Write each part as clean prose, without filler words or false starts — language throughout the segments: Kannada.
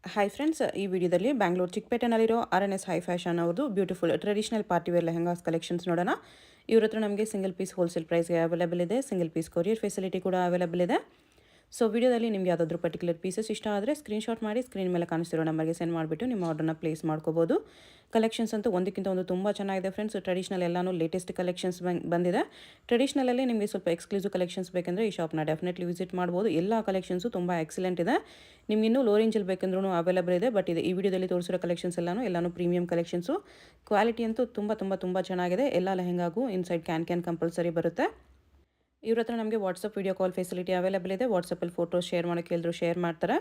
ಹಾಯ್ ಫ್ರೆಂಡ್ಸ್, ಈ ವಿಡಿಯೋದಲ್ಲಿ ಬ್ಯಾಂಗ್ಳೂರು ಚಿಕ್ಕಪೇಟೆನಲ್ಲಿರೋ RNS ಹೈ ಫ್ಯಾಷನ್ ಅವ್ರದ್ದು beautiful traditional party wear lehengas collections ನೋಡೋಣ. ಇವ್ರ ಹತ್ರ ನಮಗೆ ಸಿಂಗಲ್ ಪೀಸ್ ಹೋಲ್ಸೇಲ್ ಪ್ರೈಸ್ಗೆ ಅವೈಲೇಬಲ್ ಇದೆ. ಸಿಂಗಲ್ ಪೀಸ್ ಕೊರಿಯರ್ ಫೆಸಿಲಿಟಿ ಕೂಡ ಅವೈಲೇಬಲ್ ಇದೆ. ಸೊ ವಿಡಿಯೋದಲ್ಲಿ ನಿಮಗೆ ಯಾವುದಾದ್ರೂ ಪರ್ಟಿಕ್ಯುಲರ್ ಪೀಸಸ್ ಇಷ್ಟ ಆದರೆ ಸ್ಕ್ರೀನ್ಶಾಟ್ ಮಾಡಿ ಸ್ಕ್ರೀನ್ ಮೇಲೆ ಕಾಣಿಸ್ತಿರೋ ನಂಬರ್ಗೆ ಸೆಂಡ್ ಮಾಡಿಬಿಟ್ಟು ನಿಮ್ಮ ಆರ್ಡರ್ನ ಪ್ಲೇಸ್ ಮಾಡ್ಕೋಬೋದು. ಕಲೆಕ್ಷನ್ಸ್ ಅಂತೂ ಒಂದಕ್ಕಿಂತ ಒಂದು ತುಂಬ ಚೆನ್ನಾಗಿದೆ ಫ್ರೆಂಡ್ಸ್. ಟ್ರೆಡಿಷನಲ್ ಎಲ್ಲನೂ ಲೇಟೆಸ್ಟ್ ಕಲೆಕ್ಷನ್ಸ್ ಬಂದಿದೆ. ಟ್ರೆಡಿಷನಲ್ಲೇ ನಿಮಗೆ ಸ್ವಲ್ಪ ಎಕ್ಸ್ಕ್ಲೂಸಿವ್ ಕಲೆಕ್ಷನ್ಸ್ ಬೇಕಂದರೆ ಈ ಶಾಪ್ನ ಡೆಫಿನೆಟ್ಲಿ ವಿಸಿಟ್ ಮಾಡ್ಬೋದು. ಎಲ್ಲ ಕಲೆಕ್ಷನ್ಸು ತುಂಬ ಎಕ್ಸಲೆಂಟ್ ಇದೆ. ನಿಮ್ಗೆ ಇನ್ನೂ ಲೋ ರೇಂಜಲ್ಲಿ ಬೇಕಂದ್ರೂ ಅವೈಲೇಬಲ್ ಇದೆ. ಬಟ್ ಇದೆ ಈ ವಿಡಿಯೋದಲ್ಲಿ ತೋರಿಸಿರೋ ಕಲೆಕ್ಷನ್ಸ್ ಎಲ್ಲನೂ ಪ್ರೀಮಿಯಂ ಕಲೆಕ್ಷನ್ಸು. ಕ್ವಾಲಿಟಿ ಅಂತೂ ತುಂಬ ಚೆನ್ನಾಗಿದೆ. ಎಲ್ಲ ಲೆಹಂಗಾಗೂ ಇನ್ಸೈಡ್ ಕ್ಯಾನ್ ಕಂಪಲ್ಸರಿ ಬರುತ್ತೆ. ಇವ್ರ ಹತ್ರ ನಮಗೆ WhatsApp video call facility available ಇದೆ. ವಾಟ್ಸಪ್ಪಲ್ಲಿ ಫೋಟೋಸ್ ಶೇರ್ ಮಾಡೋಕ್ಕೆ ಹೇಳಿದ್ರು ಶೇರ್ ಮಾಡ್ತಾರೆ.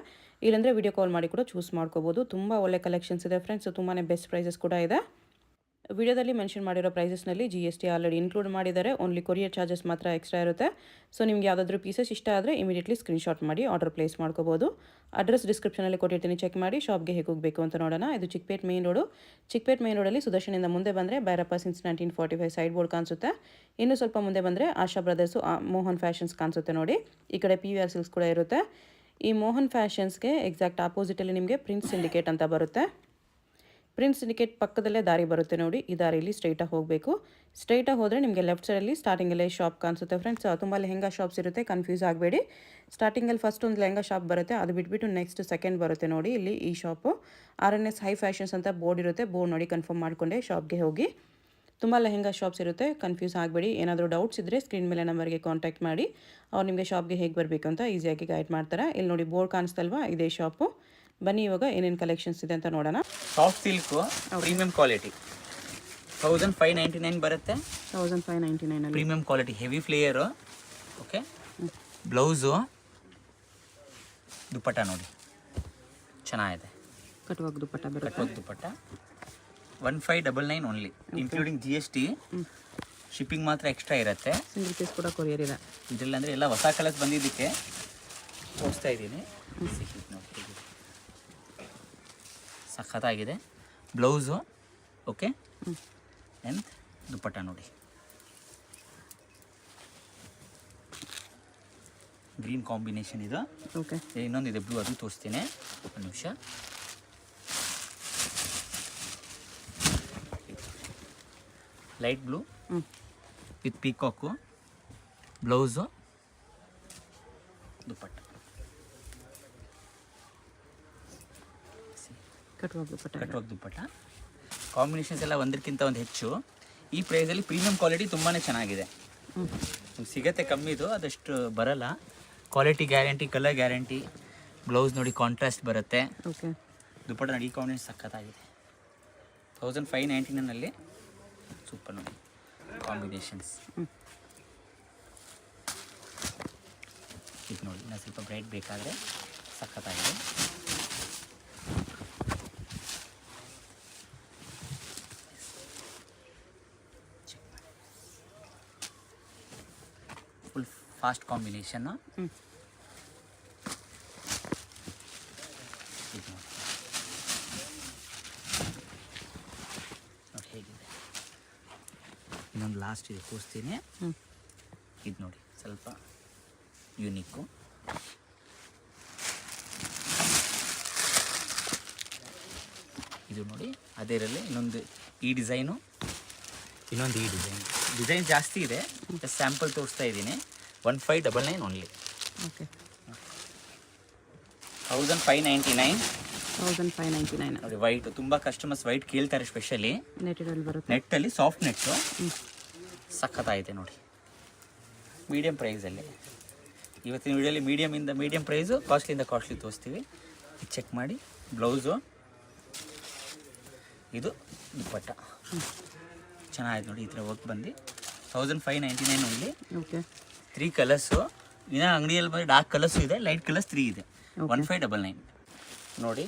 ಇಲ್ಲಾಂದರೆ ವಿಡಿಯೋ ಕಾಲ್ ಮಾಡಿ ಕೂಡ ಚೂಸ್ ಮಾಡ್ಕೋಬೋದು. ತುಂಬ ಒಳ್ಳೆ ಕಲೆಕ್ಷನ್ಸ್ ಇದೆ ಫ್ರೆಂಡ್ಸ್. ತುಂಬಾ ಬೆಸ್ಟ್ ಪ್ರೈಸಸ್ ಕೂಡ ಇದೆ. ವಿಡಿಯೋದಲ್ಲಿ ಮೆನ್ಷನ್ ಮಾಡಿರೋ ಪ್ರೈಸಸ್ನಲ್ಲಿ GST ಆಲ್ರೆಡಿ ಇನ್ಕ್ಲೂಡ್ ಮಾಡಿದ್ದಾರೆ. ಓನ್ಲಿ ಕೊರಿಯರ್ ಚಾರ್ಜಸ್ ಮಾತ್ರ ಎಕ್ಸ್ಟ್ರಾ ಇರುತ್ತೆ. ಸೊ ನಿಮ್ಗೆ ಯಾವುದಾದ್ರೂ ಪೀಸಸ್ ಇಷ್ಟ ಆದರೆ ಇಮಿಡಿಯೇಟ್ಲಿ ಸ್ಕ್ರೀನ್ಶಾಟ್ ಮಾಡಿ ಆರ್ಡರ್ ಪ್ಲೇಸ್ ಮಾಡ್ಕೋಬೋದು. ಅಡ್ರೆಸ್ ಡಿಸ್ಕ್ರಿಪ್ಷನಲ್ಲಿ ಕೊಟ್ಟಿರ್ತೀನಿ, ಚೆಕ್ ಮಾಡಿ. ಶಾಪ್ಗೆ ಹೇಗೆ ಹೋಗಬೇಕು ಅಂತ ನೋಡೋಣ. ಇದು Chickpet main road. Chickpet main ರೋಡಲ್ಲಿ ಸುದರ್ಶನಿಂದ ಮುಂದೆ ಬಂದರೆ ಭೈರಪ್ಪ ಸಿನ್ಸ್ 1945 ಸೈಡ್ ಬೋರ್ಡ್ ಕಾಣಿಸುತ್ತೆ. ಇನ್ನೂ ಸ್ವಲ್ಪ ಮುಂದೆ ಬಂದರೆ ಆಶಾ ಬ್ರದರ್ಸು ಮೋಹನ್ ಫ್ಯಾಷನ್ಸ್ ಕಾಣಿಸುತ್ತೆ ನೋಡಿ. ಈ ಕಡೆ PVR ಸಿಲ್ಕ್ಸ್ ಕೂಡ ಇರುತ್ತೆ. ಈ ಮೋಹನ್ ಫ್ಯಾಷನ್ಸ್ಗೆ ಎಕ್ಸಾಕ್ಟ್ ಆಪೋಸಿಟಲ್ಲಿ ನಿಮಗೆ ಪ್ರಿನ್ಸ್ ಸಿಂಡಿಕೇಟ್ ಅಂತ ಬರುತ್ತೆ. ಪ್ರಿನ್ಸ್ ಸಿಂಡಿಕೇಟ್ ಪಕ್ಕದಲ್ಲೇ ದಾರಿ ಬರುತ್ತೆ ನೋಡಿ. ಈ ದಾರಿಯಲ್ಲಿ ಸ್ಟ್ರೈಟಾಗಿ ಹೋಗಬೇಕು. ಸ್ಟ್ರೈಟಾಗಿ ಹೋದರೆ ನಿಮಗೆ ಲೆಫ್ಟ್ ಸೈಡಲ್ಲಿ ಸ್ಟಾರ್ಟಿಂಗಲ್ಲೇ ಶಾಪ್ ಕಾಣಿಸುತ್ತೆ ಫ್ರೆಂಡ್ಸ್. ತುಂಬ ಲೆಹಂಗಾ ಶಾಪ್ಸ್ ಇರುತ್ತೆ, ಕನ್ಫ್ಯೂಸ್ ಆಗಬೇಡಿ. ಸ್ಟಾರ್ಟಿಂಗಲ್ಲಿ ಫಸ್ಟ್ ಒಂದು ಲೆಹಂಗಾ ಶಾಪ್ ಬರುತ್ತೆ, ಅದು ಬಿಟ್ಬಿಟ್ಟು ನೆಕ್ಸ್ಟ್ ಸೆಕೆಂಡ್ ಬರುತ್ತೆ ನೋಡಿ. ಇಲ್ಲಿ ಈ ಶಾಪು RNS ಹೈ ಫ್ಯಾಷನ್ಸ್ ಅಂತ ಬೋರ್ಡ್ ಇರುತ್ತೆ. ಬೋರ್ಡ್ ನೋಡಿ ಕನ್ಫರ್ಮ್ ಮಾಡಿಕೊಂಡೆ ಶಾಪ್ಗೆ ಹೋಗಿ. ತುಂಬ ಲೆಹಂಗಾ ಶಾಪ್ಸ್ ಇರುತ್ತೆ, ಕನ್ಫ್ಯೂಸ್ ಆಗಬೇಡಿ. ಏನಾದರೂ ಡೌಟ್ಸ್ ಇದ್ದರೆ ಸ್ಕ್ರೀನ್ ಮೇಲೆ ನಂಬರ್ಗೆ ಕಾಂಟ್ಯಾಕ್ಟ್ ಮಾಡಿ. ಅವ್ರು ನಿಮಗೆ ಶಾಪ್ಗೆ ಹೇಗೆ ಬರಬೇಕು ಅಂತ ಈಸಿಯಾಗಿ ಗೈಡ್ ಮಾಡ್ತಾರೆ. ಇಲ್ಲಿ ನೋಡಿ ಬೋರ್ಡ್ ಕಾಣಿಸ್ತಲ್ವಾ, ಇದೇ ಶಾಪು. ಬನ್ನಿ ಇವಾಗ ಏನೇನು ಕಲೆಕ್ಷನ್ಸ್ ಇದೆ ಅಂತ ನೋಡೋಣ. ಸಾಫ್ಟ್ ಸಿಲ್ಕು ಪ್ರೀಮಿಯಂ ಕ್ವಾಲಿಟಿ 1599 ಬರುತ್ತೆ. 1599 premium quality heavy flare. Okay, blouse dupatta ನೋಡಿ ಚೆನ್ನಾಗಿದೆ. ಕಟ್ಟುವಾಗ ದುಪ್ಪಟ್ಟ ಬರುತ್ತೆ. ಕಟ್ಟುವಾಗ dupatta 1599 only including GST. Shipping ಮಾತ್ರ ಎಕ್ಸ್ಟ್ರಾ ಇರುತ್ತೆ. ಸಿಂಗಲ್ ಪೀಸ್ ಕೂಡ ಕೊರಿಯರ್ ಇದೆ ಇದರಲ್ಲಿ. ಅಂದರೆ ಎಲ್ಲ ಹೊಸ ಕಲರ್ಸ್ ಬಂದಿದ್ದಕ್ಕೆ ತೋರಿಸ್ತಾ ಇದ್ದೀನಿ. ಸಖತ್ತಾಗಿದೆ ಬ್ಲೌಸು. ಓಕೆ, ಆ್ಯಂಡ್ ದುಪ್ಪಟ್ಟ ನೋಡಿ. ಗ್ರೀನ್ ಕಾಂಬಿನೇಷನ್ ಇದು. ಓಕೆ, ಇನ್ನೊಂದಿದೆ ಬ್ಲೂ, ಅದು ತೋರಿಸ್ತೀನಿ ಒಂದು ನಿಮಿಷ. ಲೈಟ್ ಬ್ಲೂ ವಿತ್ ಪೀಕಾಕು, ಬ್ಲೌಸು, ದುಪ್ಪಟ್ಟ. ಕಟ್ಟುವಾಗ ದುಪ್ಪಟ್ಟ ಕಾಂಬಿನೇಷನ್ಸ್ ಎಲ್ಲ ಒಂದಕ್ಕಿಂತ ಒಂದು ಹೆಚ್ಚು. ಈ ಪ್ರೈಸಲ್ಲಿ ಪ್ರೀಮಿಯಂ ಕ್ವಾಲಿಟಿ ತುಂಬಾ ಚೆನ್ನಾಗಿದೆ. ಸಿಗತ್ತೆ ಕಮ್ಮಿದು, ಅದಷ್ಟು ಬರಲ್ಲ. Quality guarantee, colour guarantee. Blouse ನೋಡಿ ಕಾಂಟ್ರಾಸ್ಟ್ ಬರುತ್ತೆ. ಓಕೆ, ದುಪ್ಪಟ್ಟ ನೋಡಿ, ಈ ಕಾಂಬಿನೇಷನ್ ಸಖತ್ತಾಗಿದೆ. 1599 ಸೂಪರ್ ನೋಡಿ ಕಾಂಬಿನೇಷನ್ಸ್. ಇದು ನೋಡಿ, ನಾನು ಸ್ವಲ್ಪ ಬ್ರೈಟ್ ಬೇಕಾದರೆ ಸಖತ್ತಾಗಿದೆ. Full fast combination. ಇದು ನೋಡಿ ಹೇಗಿದೆ. ಇನ್ನೊಂದು ಲಾಸ್ಟ್ ಇದೆ ತೋರಿಸ್ತೀನಿ. ಇದು ನೋಡಿ ಸ್ವಲ್ಪ ಯೂನಿಕ್ಕು. ಇದು ನೋಡಿ ಅದೇ ಇರಲಿ. ಇನ್ನೊಂದು ಈ ಡಿಸೈನು, ಇನ್ನೊಂದು ಈ ಡಿಸೈನ್ ಜಾಸ್ತಿ ಇದೆ. ಸ್ಯಾಂಪಲ್ ತೋರಿಸ್ತಾ ಇದ್ದೀನಿ. 1599 ಓನ್ಲಿ. ಓಕೆ, 1599 ನೋಡಿ. ವೈಟ್ ತುಂಬ ಕಸ್ಟಮರ್ಸ್ ವೈಟ್ ಕೇಳ್ತಾರೆ, ಸ್ಪೆಷಲಿ ನೆಟ್ಟಲ್ಲಿ. ಸಾಫ್ಟ್ ನೆಟ್ಟು ಸಖತ್ತಾಗಿದೆ ನೋಡಿ. ಮೀಡಿಯಂ ಪ್ರೈಸಲ್ಲಿ ಇವತ್ತಿನ ವಿಡಿಯೋಲಿ ಮೀಡಿಯಂ ಪ್ರೈಸು, ಕಾಸ್ಟ್ಲಿಂದ ಕಾಸ್ಟ್ಲಿ ತೋರಿಸ್ತೀವಿ. ಚೆಕ್ ಮಾಡಿ. ಬ್ಲೌಸು, ಇದು ದುಪ್ಪಟ್ಟ ಚೆನ್ನಾಗಿದೆ ನೋಡಿ. ಈ ಥರ ವರ್ಕ್ ಬಂದು 1599 ಓನ್ಲಿ. Okay, 3 colours. ಇನ್ನು ಅಂಗಡಿಯಲ್ಲಿ ಬಂದು ಡಾರ್ಕ್ ಕಲರ್ಸು ಇದೆ, ಲೈಟ್ ಕಲರ್ಸ್ 3 ಇದೆ. 1599 ನೋಡಿ.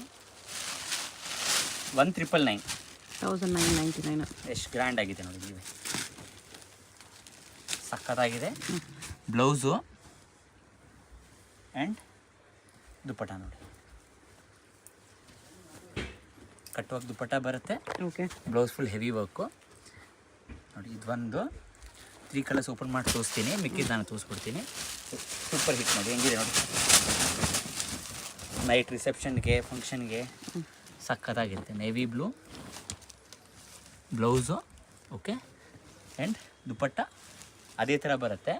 1999 ಎಷ್ಟು ಗ್ರ್ಯಾಂಡ್ ಆಗಿದೆ ನೋಡಿ. ನೀವು ಸಖತ್ತಾಗಿದೆ. ಬ್ಲೌಸು ಆ್ಯಂಡ್ ದುಪ್ಪಟ್ಟ ನೋಡಿ. ಕಟ್ಟುವಾಗ ದುಪ್ಪಟ್ಟ ಬರುತ್ತೆ. Okay, blouse full heavy work ನೋಡಿ. ಇದೊಂದು 3 ಕಲರ್ಸ್ ಓಪನ್ ಮಾಡಿ ತೋರಿಸ್ತೀನಿ, ಮಿಕ್ಕಿದ್ದು ನಾನು ತೋರಿಸ್ಬಿಡ್ತೀನಿ. ಸೂಪರ್ ಹಿಟ್ ನೋಡಿ, ಹೆಂಗಿದೆ ನೋಡಿ. ನೈಟ್ ರಿಸೆಪ್ಷನ್ಗೆ ಫಂಕ್ಷನ್ಗೆ ಸಖತ್ತಾಗಿರುತ್ತೆ. Navy blue blouse, okay, and dupatta ಅದೇ ಥರ ಬರುತ್ತೆ.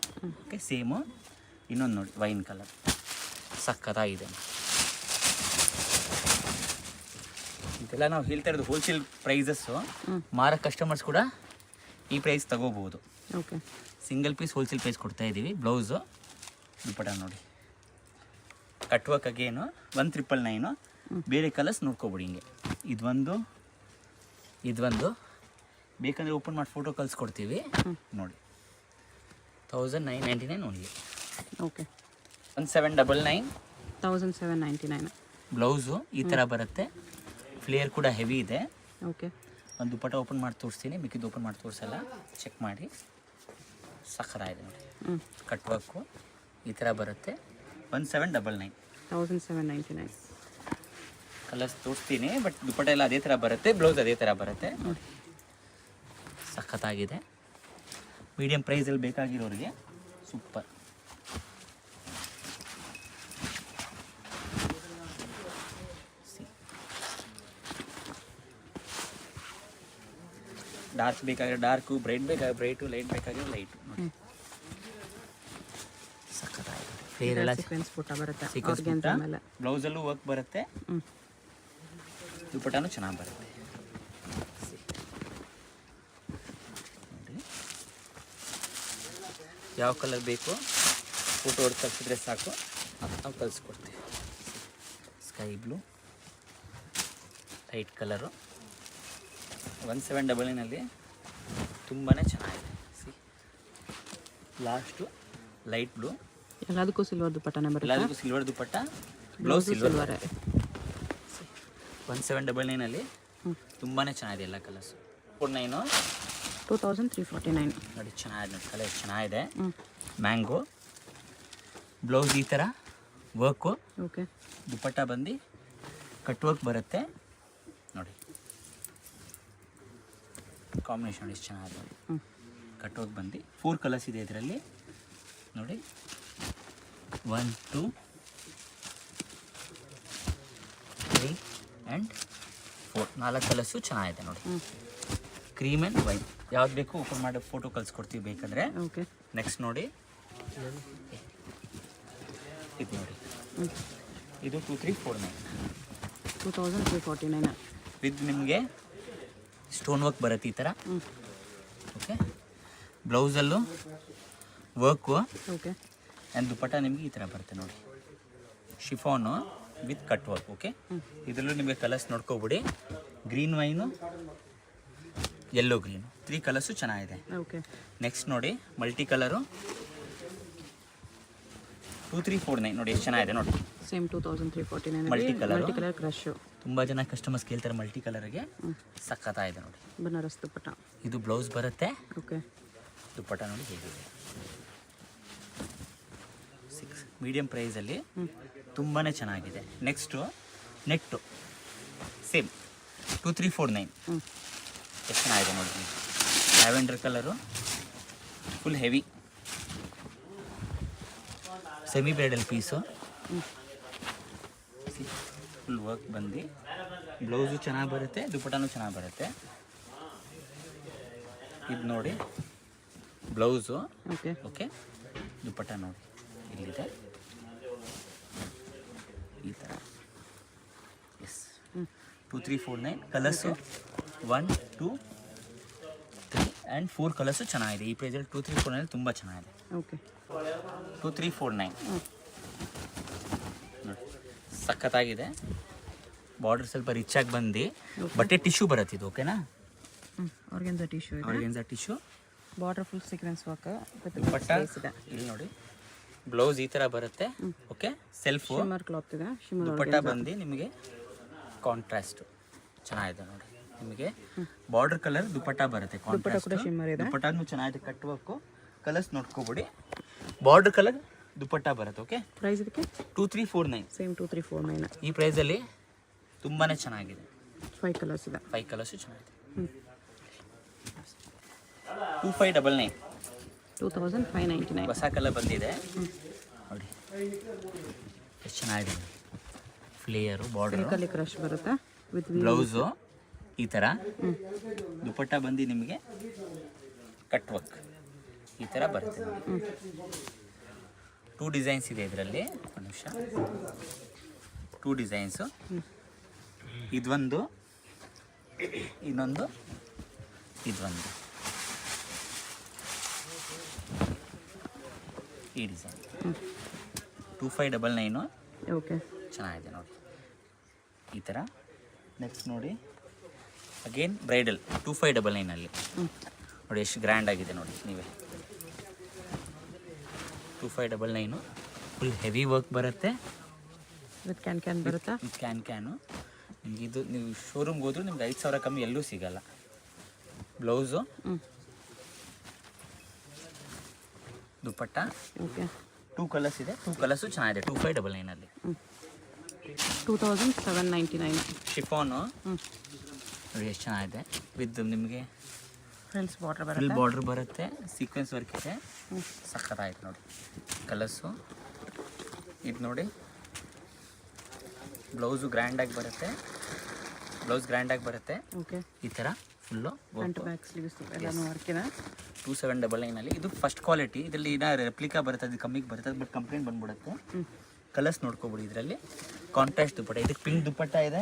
Okay, same. ಇನ್ನೊಂದು ನೋಡಿ ವೈನ್ ಕಲರ್ ಸಖತ್ತಾಗಿದೆ. ಇದೆಲ್ಲ ನಾವು ಹೇಳ್ತಾ ಇರೋದು ಹೋಲ್ಸೇಲ್ ಪ್ರೈಸಸ್ಸು. ಮಾರೋ ಕಸ್ಟಮರ್ಸ್ ಕೂಡ ಈ ಪ್ರೈಸ್ ತಗೋಬೋದು. Okay, single piece wholesale price ಕೊಡ್ತಾ ಇದ್ದೀವಿ. ಬ್ಲೌಸು ದುಪ್ಪಟ್ಟ ನೋಡಿ ಕಟ್ವರ್ಕ್ ಅಗೇನು 1999. ಬೇರೆ ಕಲರ್ಸ್ ನೋಡ್ಕೊಬಿಡಿ. ಹಿಂಗೆ ಇದೊಂದು ಬೇಕಂದರೆ ಓಪನ್ ಮಾಡಿ ಫೋಟೋ ಕಳಿಸ್ಕೊಡ್ತೀವಿ ನೋಡಿ. 1999 ಓನ್ಲಿ. ಓಕೆ, 1799. 1799. ಬ್ಲೌಸು ಈ ಥರ ಬರುತ್ತೆ. ಫ್ಲೇಯರ್ ಕೂಡ ಹೆವಿ ಇದೆ. ಓಕೆ, ಒಂದು ದುಪ್ಪಟ್ಟ ಓಪನ್ ಮಾಡಿ ತೋರಿಸ್ತೀನಿ, ಮಿಕ್ಕಿದ್ದು ಓಪನ್ ಮಾಡಿ ತೋರಿಸಲ್ಲ. ಚೆಕ್ ಮಾಡಿ. ಸಖತ್ತಾಗಿದೆ ನೋಡಿ. ಕಟ್ವರ್ಕು ಈ ಥರ ಬರುತ್ತೆ. 1799. 1799. ಕಲರ್ಸ್ ತೋರಿಸ್ತೀನಿ, ಬಟ್ ದುಪ್ಪಟ್ಟ ಎಲ್ಲ ಅದೇ ಥರ ಬರುತ್ತೆ, ಬ್ಲೌಸ್ ಅದೇ ಥರ ಬರುತ್ತೆ. ಸಖತ್ತಾಗಿದೆ. ಮೀಡಿಯಂ ಪ್ರೈಸಲ್ಲಿ ಬೇಕಾಗಿರೋರಿಗೆ ಸೂಪರ್. ಡಾರ್ಕ್ ಬೇಕಾಗಿರೋ ಡಾರ್ಕು, ಬ್ರೈಟ್ ಬೇಕಾಗಿರೋ ಬ್ರೈಟು, ಲೈಟ್ ಬೇಕಾಗಿರೋ ಲೈಟು ನೋಡಿ. ಸಖತ್ತಾಗಿದೆ. ಫ್ಲೇರ್ ಎಲ್ಲ ಸೀಕ್ವೆನ್ಸ್ ಫೋಟ ಬರುತ್ತೆ. ಸೀಕ್ವೆನ್ಸ್ ಆರ್ಗೆನ್ಜಾ ಮೇಲೆ ಬ್ಲೌಸಲ್ಲೂ ವರ್ಕ್ ಬರುತ್ತೆ. ದುಪ್ಪಟ್ಟನೂ ಚೆನ್ನಾಗಿ ಬರುತ್ತೆ. ನೋಡಿ ಯಾವ ಕಲರ್ ಬೇಕು ಫೋಟೋ ಹೊಡೆದು ಕಳಿಸಿದ್ರೆ ಸಾಕು, ನಾವು ಕಳಿಸ್ಕೊಡ್ತೀವಿ. ಸ್ಕೈ ಬ್ಲೂ, ಲೈಟ್ ಕಲರು 1799 ತುಂಬಾ ಚೆನ್ನಾಗಿದೆ. ಲಾಸ್ಟು ಲೈಟ್ ಬ್ಲೂ, ಎಲ್ಲದಕ್ಕೂ ಸಿಲ್ವರ್ ದುಪ್ಪಟ್ಟನೇ ಬರುತ್ತೆ. ಎಲ್ಲದಕ್ಕೂ ಸಿಲ್ವರ್ ದುಪ್ಪಟ್ಟ, ಬ್ಲೌಸ್ ಸಿಲ್ವರ್. 1799 ತುಂಬಾ ಚೆನ್ನಾಗಿದೆ ಎಲ್ಲ ಕಲರ್ಸು. 2349 ನೋಡಿ ಚೆನ್ನಾಗಿದೆ ನೋಡಿ, ಕಲರ್ ಚೆನ್ನಾಗಿದೆ. ಮ್ಯಾಂಗೋ ಬ್ಲೌಸ್ ಈ ಥರ ವರ್ಕು, ಓಕೆ, ದುಪ್ಪಟ್ಟ ಬಂದು ಕಟ್ ವರ್ಕ್ ಬರುತ್ತೆ ನೋಡಿ. ಕಾಂಬಿನೇಷನ್ ಎಷ್ಟು ಚೆನ್ನಾಗಿದೆ ನೋಡಿ. ಕಟ್ ವರ್ಕ್ ಬಂದು 4 ಕಲರ್ಸ್ ಇದೆ ಇದರಲ್ಲಿ ನೋಡಿ. 1 2 3 ಆ್ಯಂಡ್ 4 4 ಕಲರ್ಸು ಚೆನ್ನಾಗಿದೆ ನೋಡಿ. ಕ್ರೀಮ್ ಆ್ಯಂಡ್ ವೈಟ್ ಯಾವ್ದು ಬೇಕು ಓಪನ್ ಮಾಡಿ ಫೋಟೋ ಕಳಿಸ್ಕೊಡ್ತೀವಿ ಬೇಕಾದರೆ. ಓಕೆ, ನೆಕ್ಸ್ಟ್ ನೋಡಿ ಇದು ನೋಡಿ, ಇದು 2349. 2349 ವಿತ್ ನಿಮಗೆ ಸ್ಟೋನ್ ವರ್ಕ್ ಬರುತ್ತೆ ಈ ಥರ. ಓಕೆ, ಬ್ಲೌಸಲ್ಲೂ ವರ್ಕು ಓಕೆ, ಆ್ಯಂಡ್ ದುಪ್ಪಟ್ಟ ನಿಮಗೆ ಈ ಥರ ಬರುತ್ತೆ ನೋಡಿ. Chiffon with cut work. Okay, ಇದರಲ್ಲೂ ನಿಮಗೆ ಕಲರ್ಸ್ ನೋಡ್ಕೊಬಿಡಿ. Green wine, yellow green, 3 colours ಚೆನ್ನಾಗಿದೆ. ಓಕೆ, ನೆಕ್ಸ್ಟ್ ನೋಡಿ ಮಲ್ಟಿ ಕಲರು 2349 ನೋಡಿ ಎಷ್ಟು ಚೆನ್ನಾಗಿದೆ ನೋಡಿ. Same 2349 multi colour crush. ತುಂಬ ಜನ ಕಸ್ಟಮರ್ಸ್ ಕೇಳ್ತಾರೆ ಮಲ್ಟಿ ಕಲರ್ಗೆ. ಸಖತ್ತಾಗಿದೆ ನೋಡಿ. ಬನಾರಸ್ ದುಪ್ಪಟ್ಟ. ಇದು ಬ್ಲೌಸ್ ಬರುತ್ತೆ. ಓಕೆ, ದುಪ್ಪಟ್ಟ ನೋಡಿ ಹೇಗಿದೆ. 6 ಮೀಡಿಯಂ ಪ್ರೈಸಲ್ಲಿ ತುಂಬಾ ಚೆನ್ನಾಗಿದೆ. ನೆಕ್ಸ್ಟು ನೆಟ್ಟು ಸೇಮ್ 2349 ಎಷ್ಟು ಚೆನ್ನಾಗಿದೆ ನೋಡಿ. Lavender colour full heavy semi bridal piece. Full work ಬಂದು ಬ್ಲೌಸು ಚೆನ್ನಾಗಿ ಬರುತ್ತೆ, ದುಪ್ಪಟ್ಟನೂ ಚೆನ್ನಾಗಿ ಬರುತ್ತೆ. ಇದು ನೋಡಿ ಬ್ಲೌಸು. ಓಕೆ, ಓಕೆ, ದುಪ್ಪಟ್ಟ ನೋಡಿ ಇಲ್ಲಿದೆ ಈ ಥರ. ಎಸ್, 2349 ಕಲರ್ಸು 1 2 3 ಆ್ಯಂಡ್ 4 ಕಲರ್ಸು ಚೆನ್ನಾಗಿದೆ. ಈ ಪ್ರೈಸಲ್ಲಿ 2349 ತುಂಬ ಚೆನ್ನಾಗಿದೆ. ಓಕೆ, 2349 ನೋಡಿ ಸಖತ್ತಾಗಿದೆ. ಬಾರ್ಡರ್ ಸ್ವಲ್ಪ ರಿಚ್ ಆಗಿ ಬಂದು ಬಟ್ಟೆ ಟಿಶ್ಯೂ ಬರುತ್ತೆ ಇದು. ಓಕೆನಾ, ಆರ್ಗೆನ್ಜಾ ಟಿಶ್ಯೂ ಇದೆ. Organza tissue, border full sequence work. Dupatta ಇಲ್ಲಿ ನೋಡಿ. ಬ್ಲೌಸ್ ಈ ಥರ ಬರುತ್ತೆ. ಓಕೆ, ಸೆಲ್ಫು ಶಿಮ್ಮರ್ ಕ್ಲಾತ್ ಇದೆ. ಶಿಮ್ಮರ್ ದುಪ್ಪಟ್ಟ ಬಂದು ನಿಮಗೆ ಕಾಂಟ್ರಾಸ್ಟು ಚೆನ್ನಾಗಿದೆ ನೋಡಿ. ನಿಮಗೆ ಬಾರ್ಡರ್ ಕಲರ್ ದುಪ್ಪಟ್ಟ ಬರುತ್ತೆ. ಕಾಂಟ್ರಾಸ್ಟ್ ಶಿಮ್ಮರ್ ಇದೆ. ದುಪ್ಪಟ್ಟನೂ ಚೆನ್ನಾಗಿದೆ. ಕಟ್ಬೇಕು ಕಲರ್ಸ್ ನೋಡ್ಕೊಬಿಡಿ. ಬಾರ್ಡರ್ ಕಲರ್ ದುಪ್ಪಟ್ಟ ಬರುತ್ತೆ. ಓಕೆ, ಪ್ರೈಸ್ ಇದಕ್ಕೆ 2349 ಸೇಮ್ 2349. ಈ ಪ್ರೈಸಲ್ಲಿ ತುಂಬಾ ಚೆನ್ನಾಗಿದೆ. 5 ಕಲರ್ಸ್ ಇದೆ. 5 ಕಲರ್ಸು ಚೆನ್ನಾಗಿದೆ. 2599 2599 ಹೊಸ ಕಲರ್ ಬಂದಿದೆ ನೋಡಿ ಎಷ್ಟು ಚೆನ್ನಾಗಿದೆ. ಫ್ಲೇಯರು ಬಾರ್ಡರ್, ಸಿಲ್ಕಲ್ಲಿ ಕ್ರಶ್ ಬರುತ್ತೆ ವಿತ್ ಬ್ಲೌಸು ಈ ಥರ, ದುಪಟ್ಟ ಬಂದು ನಿಮಗೆ ಕಟ್ ವರ್ಕ್ ಈ ಥರ ಬರುತ್ತೆ ನೋಡಿ. 2 ಡಿಸೈನ್ಸ್ ಇದೆ ಇದರಲ್ಲಿ, ಒಂದು ನಿಮಿಷ. 2 ಡಿಸೈನ್ಸು, ಇದೊಂದು, ಇನ್ನೊಂದು, ಇದೊಂದು. ಈ ಡಿಸೈನ್ 2599. ಓಕೆ, ಚೆನ್ನಾಗಿದೆ ನೋಡಿ ಈ ಥರ. ನೆಕ್ಸ್ಟ್ ನೋಡಿ ಅಗೇನ್ ಬ್ರೈಡಲ್ 2599ಅಲ್ಲಿ ನೋಡಿ ಎಷ್ಟು ಗ್ರ್ಯಾಂಡ್ ಆಗಿದೆ ನೋಡಿ ನೀವೇ. 2599 ಫುಲ್ ಹೆವಿ ವರ್ಕ್ ಬರುತ್ತೆ ವಿತ್ ಕ್ಯಾನ್ ಬರುತ್ತಾ? With can. ನಿಮ್ಗೆ ಇದು ನೀವು ಶೋರೂಮ್ಗೆ ಹೋದ್ರೂ ನಿಮ್ಗೆ 5000 ಕಮ್ಮಿ ಎಲ್ಲೂ ಸಿಗಲ್ಲ. Blouse, dupatta, okay. 2 ಕಲರ್ಸ್ ಇದೆ. 2 ಕಲರ್ಸು ಚೆನ್ನಾಗಿದೆ 2599ಅಲ್ಲಿ. 2799. ಶಿಫಾನು ನೋಡಿ ಎಷ್ಟು ಚೆನ್ನಾಗಿದೆ. ವಿತ್ ನಿಮಗೆ ಫ್ರೆಂಡ್ಸ್ ಬಾರ್ಡರ್ ಫುಲ್ ಬರುತ್ತೆ. ಬಾರ್ಡ್ರ್ ಬರುತ್ತೆ, ಸೀಕ್ವೆನ್ಸ್ ವರ್ಕ್ ಇದೆ, ಸಖತ್ತಾಯ್ತು ನೋಡಿ ಕಲರ್ಸು. ಇದು ನೋಡಿ ಬ್ಲೌಸು ಗ್ರ್ಯಾಂಡಾಗಿ ಬರುತ್ತೆ, ಬ್ಲೌಸ್ ಗ್ರ್ಯಾಂಡಾಗಿ ಬರುತ್ತೆ ಓಕೆ. ಈ ಥರ ಫುಲ್ಲು. ಫ್ರಂಟ್ ಬ್ಯಾಕ್ ಸ್ಲೀವ್ಸ್ ಎಲ್ಲನೂ ವರ್ಕಿನ. 2799ಅಲ್ಲಿ ಇದು ಫಸ್ಟ್ ಕ್ವಾಲಿಟಿ. ಇದರಲ್ಲಿ ಇನ್ನೂ ರೆಪ್ಲಿಕಾ ಬರುತ್ತೆ, ಅದು ಕಮ್ಮಿಗೆ ಬರುತ್ತೆ, ಅದು ಬಟ್ ಕಂಪ್ಲೇಂಟ್ ಬಂದ್ಬಿಡುತ್ತೆ. ಕಲರ್ಸ್ ನೋಡ್ಕೊಬಿಡಿ ಇದರಲ್ಲಿ. ಕಾಂಟ್ರಾಸ್ಟ್ ದುಪಟ್ಟ, ಇದಕ್ಕೆ ಪಿಂಕ್ ದುಪಟ್ಟ ಇದೆ,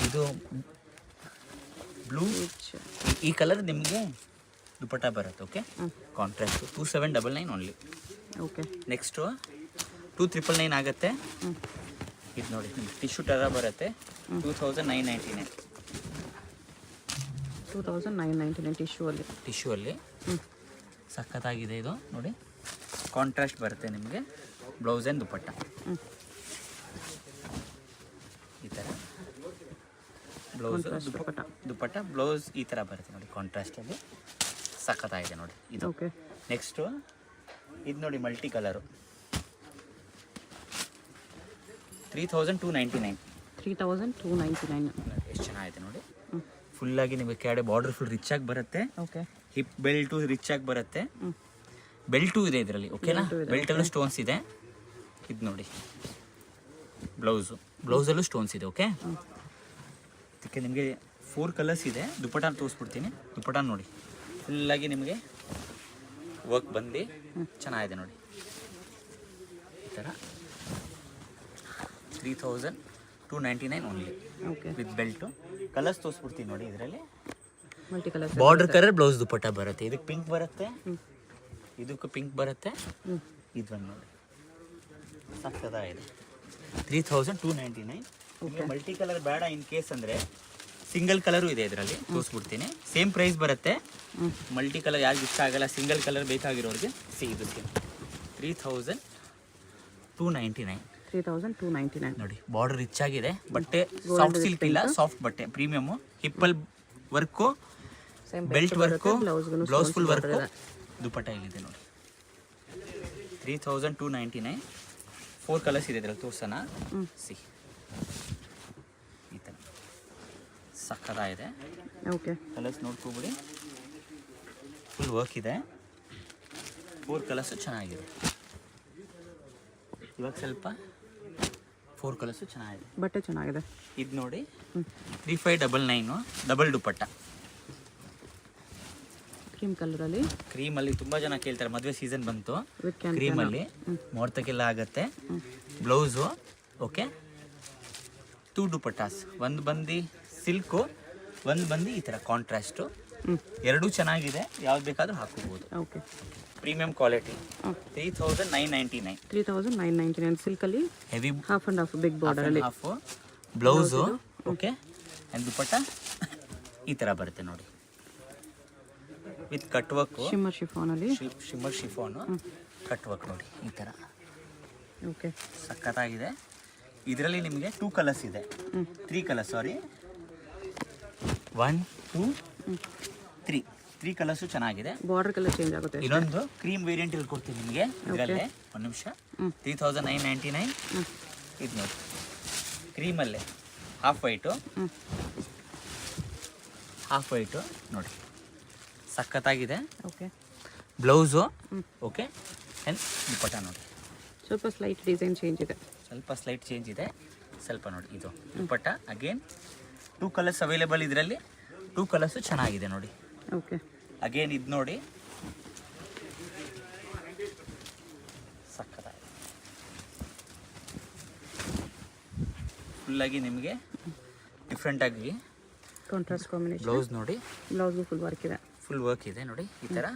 ಇದು ಬ್ಲೂ, ಈ ಕಲರ್ ನಿಮಗೆ ದುಪಟ್ಟ ಬರುತ್ತೆ. Okay, contrast 2799 only. Okay. Next 2999 ಆಗುತ್ತೆ. ಇದು ನೋಡಿ ಟಿಶ್ಯೂ ಥರ ಬರುತ್ತೆ, 2999. 2999 ಟಿಶ್ಯೂ ಅಲ್ಲಿ. ಸಖತ್ತಾಗಿದೆ ಇದು ನೋಡಿ. ಕಾಂಟ್ರಾಸ್ಟ್ ಬರುತ್ತೆ ನಿಮಗೆ, ಬ್ಲೌಸ್ ಆ್ಯಂಡ್ ದುಪಟ್ಟ ಈ ಥರ. ಬ್ಲೌಸ್ ದುಪಟ್ಟ ಬ್ಲೌಸ್ ಈ ಥರ ಬರುತ್ತೆ ನೋಡಿ ಕಾಂಟ್ರಾಸ್ಟಲ್ಲಿ. ಸಖತ್ತಾಗಿದೆ ನೋಡಿ ಇದು. ಓಕೆ. ನೆಕ್ಸ್ಟು ಇದು ನೋಡಿ ಮಲ್ಟಿ ಕಲರು 3299. 3299. ಎಷ್ಟು ಚೆನ್ನಾಗಿದೆ ನೋಡಿ. ಫುಲ್ಲಾಗಿ ನಿಮಗೆ ಕೆಳಗಡೆ ಬಾರ್ಡರ್ ಫುಲ್ ರಿಚ್ ಆಗಿ ಬರುತ್ತೆ. ಓಕೆ. ಹಿಪ್ ಬೆಲ್ಟು ರಿಚ್ ಆಗಿ ಬರುತ್ತೆ. ಬೆಲ್ಟು ಇದೆ ಇದರಲ್ಲಿ, ಓಕೆನಾ? ಬೆಲ್ಟಲ್ಲೂ ಸ್ಟೋನ್ಸ್ ಇದೆ. ಇದು ನೋಡಿ ಬ್ಲೌಸಲ್ಲೂ ಸ್ಟೋನ್ಸ್ ಇದೆ. ಓಕೆ, ಇದಕ್ಕೆ ನಿಮಗೆ 4 ಕಲರ್ಸ್ ಇದೆ. ದುಪಟ್ಟ ತೋರಿಸ್ಬಿಡ್ತೀನಿ. ದುಪಟ್ಟ ನೋಡಿ ಫುಲ್ಲಾಗಿ ನಿಮಗೆ ವರ್ಕ್ ಬಂದು ಚೆನ್ನಾಗಿದೆ ನೋಡಿ ಈ ಥರ. 3299 only okay. With belt. Colours ತೋರಿಸ್ಬಿಡ್ತೀನಿ ನೋಡಿ ಇದರಲ್ಲಿ. Multi colour border colour blouse dupatta ಬರುತ್ತೆ. ಇದಕ್ಕೆ ಪಿಂಕ್ ಬರುತ್ತೆ, ಇದಕ್ಕೂ ಪಿಂಕ್ ಬರುತ್ತೆ. ಇದನ್ನು ನೋಡಿ ಸಕ್ಕತ್ತಾಗಿದೆ. 3299. ಮಲ್ಟಿ ಕಲರ್ ಬೇಡ ಇನ್ ಕೇಸ್ ಅಂದರೆ ಸಿಂಗಲ್ ಕಲರು ಇದೆ ಇದರಲ್ಲಿ, ತೋರಿಸ್ಬಿಡ್ತೀನಿ. ಸೇಮ್ ಪ್ರೈಸ್ ಬರುತ್ತೆ. ಮಲ್ಟಿ ಕಲರ್ ಯಾರಿಗೂ ಇಷ್ಟ ಆಗಲ್ಲ, ಸಿಂಗಲ್ ಕಲರ್ ಬೇಕಾಗಿರೋರಿಗೆ ಇದು 3299. 3299 ನೋಡಿ ಬಾರ್ಡರ್ ರಿಚ್ ಆಗಿದೆ. ಬಟ್ಟೆ ಸಾಫ್ಟ್ ಸಿಲ್ಕ್ ಇಲ್ಲ, ಸಾಫ್ಟ್ ಬಟ್ಟೆ ಪ್ರೀಮಿಯಮು. ಹಿಪ್ಪಲ್ work, belt work, blouse full work, dupatta ಇಲ್ಲಿದೆ ನೋಡಿ. 3299. 4 ಕಲರ್ಸ್ ಇದೆ ಇದರಲ್ಲಿ, ತೋರ್ಸೋಣ. ಈ ಥರ ಸಕ್ಕತ್ತಾಗಿದೆ. ಓಕೆ. ಕಲರ್ಸ್ ನೋಡ್ಕೊಬಿಡಿ. ಫುಲ್ ವರ್ಕ್ ಇದೆ. 4 ಕಲರ್ಸು ಚೆನ್ನಾಗಿದೆ. ಇವಾಗ ಸ್ವಲ್ಪ 4 ಕಲರ್ಸು ಚೆನ್ನಾಗಿದೆ. ಬಟ್ಟೆ ಚೆನ್ನಾಗಿದೆ. ಇದು ನೋಡಿ 3599 ಡಬಲ್ ದುಪಟ್ಟ. ಕ್ರೀಮ್ ಕಲರಲ್ಲಿ. ಕ್ರೀಮಲ್ಲಿ ತುಂಬ ಜನ ಕೇಳ್ತಾರೆ, ಮದುವೆ ಸೀಸನ್ ಬಂತು. ವಿತ್ ಕ್ಯಾನ್ ಕ್ರೀಮಲ್ಲಿ ಮುಹೂರ್ತಕ್ಕೆಲ್ಲ ಆಗುತ್ತೆ. Blouse okay. 2 ದುಪಟ್ಟಾಸ್, ಒಂದು ಬಂದು ಸಿಲ್ಕು, ಒಂದು ಬಂದು ಈ ಥರ ಕಾಂಟ್ರಾಸ್ಟು. ಎರಡೂ ಚೆನ್ನಾಗಿದೆ, ಯಾವ್ದು ಬೇಕಾದರೂ ಹಾಕೋಬೋದು. ಓಕೆ. Premium quality. 3999. 3999 ಸಿಲ್ಕಲ್ಲಿ heavy half and half big ಬಾರ್ಡರಲ್ಲಿ. Half blouse okay. And dupatta ಈ ಥರ ಬರುತ್ತೆ ನೋಡಿ ವಿತ್ ಕಟ್ ವರ್ಕು. ಶಿಮ್ಮರ್ ಶಿಫಾನಲ್ಲಿ. ಶಿಮ್ಮರ್ ಶಿಫಾನು ಕಟ್ ವರ್ಕ್ ನೋಡಿ ಈ ಥರ. ಓಕೆ. ಸಖತ್ತಾಗಿದೆ. ಇದರಲ್ಲಿ ನಿಮಗೆ 2 ಕಲರ್ಸ್ ಇದೆ. 3 ಕಲರ್ಸ್, ಸಾರಿ 1 2 3 ಕಲರ್ಸು ಚೆನ್ನಾಗಿದೆ. ಬಾರ್ಡರ್ ಕಲರ್ ಚೇಂಜ್ ಆಗುತ್ತೆ. ಇನ್ನೊಂದು ಕ್ರೀಮ್ ವೇರಿಯಂಟ್ ಇಲ್ಲಿ ಕೊಡ್ತೀನಿ ನಿಮಗೆ ಇದರಲ್ಲೇ. ಒಂದು ನಿಮಿಷ. 3999. ಇದು ನೋಡಿ ಕ್ರೀಮಲ್ಲೇ ಹಾಫ್ ವೈಟು ನೋಡಿ ಸಖತ್ತಾಗಿದೆ. Okay. Blouse okay. And dupatta ನೋಡಿ ಸ್ವಲ್ಪ ಸ್ಲೈಟ್ ಡಿಸೈನ್ ಚೇಂಜ್ ಇದೆ. ಸ್ವಲ್ಪ ಸ್ಲೈಟ್ ಚೇಂಜ್ ಇದೆ ಸ್ವಲ್ಪ ನೋಡಿ. ಇದು ದುಪ್ಪಟ್ಟ ಅಗೇನ್ 2 ಕಲರ್ಸ್ ಅವೈಲೇಬಲ್ ಇದರಲ್ಲಿ. 2 ಕಲರ್ಸು ಚೆನ್ನಾಗಿದೆ ನೋಡಿ. ಓಕೆ, ಅಗೇನ್ ಇದು ನೋಡಿ ಸಕ್ಕತ್ತಾಗಿದೆ. ಫುಲ್ಲಾಗಿ ನಿಮಗೆ ಡಿಫ್ರೆಂಟಾಗಿ ಕಾಂಟ್ರಾಸ್ಟ್ ಕಾಂಬಿನೇಷನ್. ಬ್ಲೌಸ್ ನೋಡಿ, ಬ್ಲೌಸ್ಗೂ ಫುಲ್ ವರ್ಕ್ ಇದೆ. ಫುಲ್ ವರ್ಕ್ ಇದೆ ನೋಡಿ ಈ ಥರ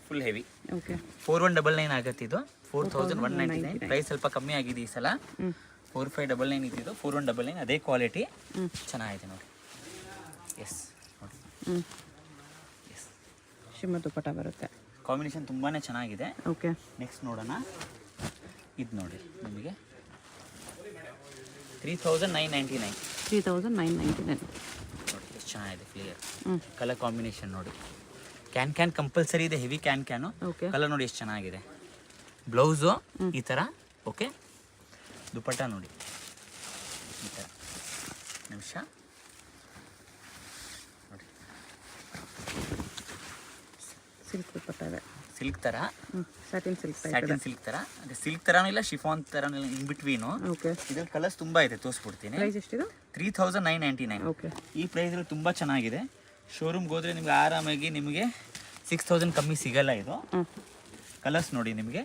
ಫುಲ್ ಹೆವಿ. ಓಕೆ, 4199 ಆಗುತ್ತೆ ಇದು. 4199 ಪ್ರೈಸ್ ಸ್ವಲ್ಪ ಕಮ್ಮಿ ಆಗಿದೆ ಈ ಸಲ. 4599 ಇದ್ದಿದ್ದು 4199 ಅದೇ ಕ್ವಾಲಿಟಿ ಚೆನ್ನಾಗಿದೆ ನೋಡಿ. ಎಸ್ ನೋಡಿ, ಎಸ್ ಶಿಮ್ಮ ದುಪ್ಪಟ್ಟ ಬರುತ್ತೆ. ಕಾಂಬಿನೇಷನ್ ತುಂಬಾ ಚೆನ್ನಾಗಿದೆ. ಓಕೆ, ನೆಕ್ಸ್ಟ್ ನೋಡೋಣ. ಇದು ನೋಡಿ ನಿಮಗೆ 3999. 3999. ನೋಡಿ ಎಷ್ಟು ಚೆನ್ನಾಗಿದೆ ಕ್ಲಿಯರ್ ಕಲರ್ ಕಾಂಬಿನೇಷನ್ ನೋಡಿ. ಕ್ಯಾನ್ ಕಂಪಲ್ಸರಿ ಇದೆ, ಹೆವಿ ಕ್ಯಾನು. ಓಕೆ, ಕಲರ್ ನೋಡಿ ಎಷ್ಟು ಚೆನ್ನಾಗಿದೆ. ಬ್ಲೌಸು ಈ ಥರ. ಓಕೆ, ದುಪ್ಪಟ್ಟ ನೋಡಿ ಈ ಥರ. ನಿಮಿಷ ನೋಡಿ, ಸಿಲ್ಕ್ ದುಪ್ಪಟ್ಟ ಇದೆ. ಸಿಲ್ಕ್ ಥರ, ಸ್ಯಾಟಿನ್ ಸಿಲ್ಕ್ ಟೈಪ್ ಇದೆ. ಸ್ಯಾಟಿನ್ ಸಿಲ್ಕ್ ಥರ. ಅದೇ ಸಿಲ್ಕ್ ಥರನೂ ಇಲ್ಲ, ಶಿಫಾನ್ ಥರನೂ ಇಲ್ಲ, ಇನ್ ಬಿಟ್ವೀನು. ಓಕೆ, ಇದ್ರಲ್ಲಿ ಕಲರ್ಸ್ ತುಂಬ ಇದೆ, ತೋರಿಸ್ಬಿಡ್ತೀನಿ. ಪ್ರೈಸ್ ಎಷ್ಟಿದೆ? 3999. ಓಕೆ, ಈ ಪ್ರೈಸಲ್ಲಿ ತುಂಬ ಚೆನ್ನಾಗಿದೆ. ಶೋರೂಮ್ಗೆ ಹೋದರೆ ನಿಮ್ಗೆ ಆರಾಮಾಗಿ ನಿಮಗೆ 6000 ಕಮ್ಮಿ ಸಿಗಲ್ಲ ಇದು. ಕಲರ್ಸ್ ನೋಡಿ, ನಿಮಗೆ